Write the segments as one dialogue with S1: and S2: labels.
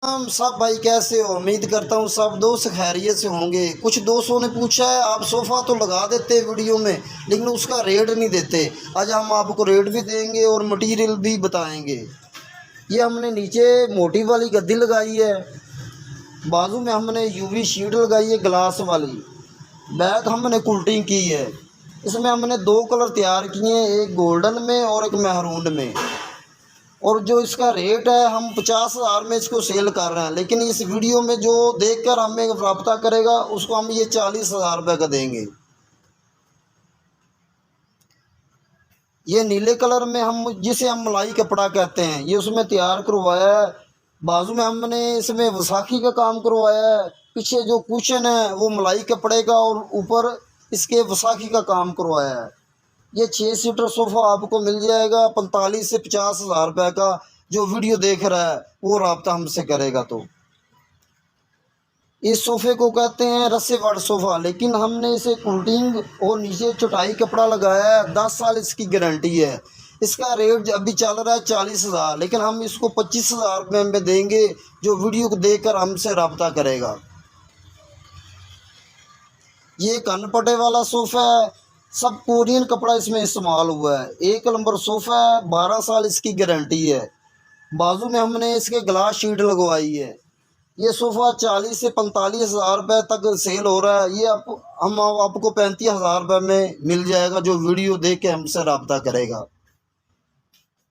S1: हम सब भाई कैसे हो? उम्मीद करता हूँ सब दोस्त खैरियत से होंगे। कुछ दोस्तों ने पूछा है आप सोफ़ा तो लगा देते वीडियो में लेकिन उसका रेट नहीं देते। आज हम आपको रेट भी देंगे और मटेरियल भी बताएंगे। ये हमने नीचे मोटी वाली गद्दी लगाई है, बाजू में हमने यूवी शीट लगाई है ग्लास वाली, बैक हमने कुल्टिंग की है। इसमें हमने दो कलर तैयार किए हैं, एक गोल्डन में और एक मेहरून में। और जो इसका रेट है हम 50,000 में इसको सेल कर रहे हैं, लेकिन इस वीडियो में जो देखकर हमें रब्ता करेगा उसको हम ये 40,000 रुपये का देंगे। ये नीले कलर में हम जिसे हम मलाई कपड़ा कहते हैं ये उसमें तैयार करवाया है। बाजू में हमने इसमें वसाखी का काम करवाया है। पीछे जो कुशन है वो मलाई कपड़े का और ऊपर इसके वसाखी का काम करवाया है। ये 6 सीटर सोफ़ा आपको मिल जाएगा 45 से 50,000 रुपये का। जो वीडियो देख रहा है वो रब्ता हमसे करेगा। तो इस सोफ़े को कहते हैं रस्से वाट सोफ़ा, लेकिन हमने इसे कुल्टिंग और नीचे चटाई कपड़ा लगाया है। 10 साल इसकी गारंटी है। इसका रेट अभी चल रहा है 40,000, लेकिन हम इसको 25,000 रुपये में देंगे जो वीडियो को देखकर हमसे रब्ता करेगा। ये कनपटे वाला सोफ़ा है, सब कोरियन कपड़ा इसमें इस्तेमाल हुआ है। 1 नंबर सोफ़ा है, 12 साल इसकी गारंटी है। बाजू में हमने इसके ग्लास शीट लगवाई है। ये सोफ़ा 40 से 45,000 रुपये तक सेल हो रहा है। ये हम आपको 35,000 रुपये में मिल जाएगा जो वीडियो देख के हमसे रब्ता करेगा।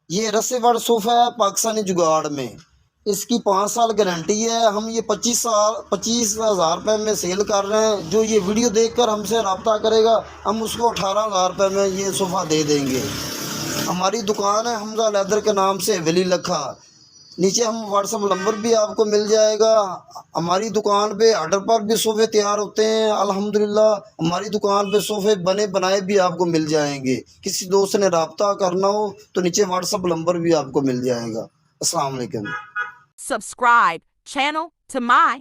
S1: ये रस्से वाला सोफ़ा है पाकिस्तानी जुगाड़ में, इसकी 5 साल गारंटी है। हम ये 25,000 रुपये में सेल कर रहे हैं। जो ये वीडियो देखकर हमसे रब्ता करेगा हम उसको 18,000 रुपये में ये सोफ़ा दे देंगे। हमारी दुकान है हमजा लेदर के नाम से, वली लखा। नीचे हम व्हाट्सअप नंबर भी आपको मिल जाएगा। हमारी दुकान पे ऑर्डर पर भी सोफ़े तैयार होते हैं अल्हम्दुलिल्लाह। हमारी दुकान पे सोफ़े बने बनाए भी आपको मिल जाएंगे। किसी दोस्त ने रब्ता करना हो तो नीचे व्हाट्सअप नंबर भी आपको मिल जाएगा। अस्सलाम वालेकुम।
S2: Subscribe channel to my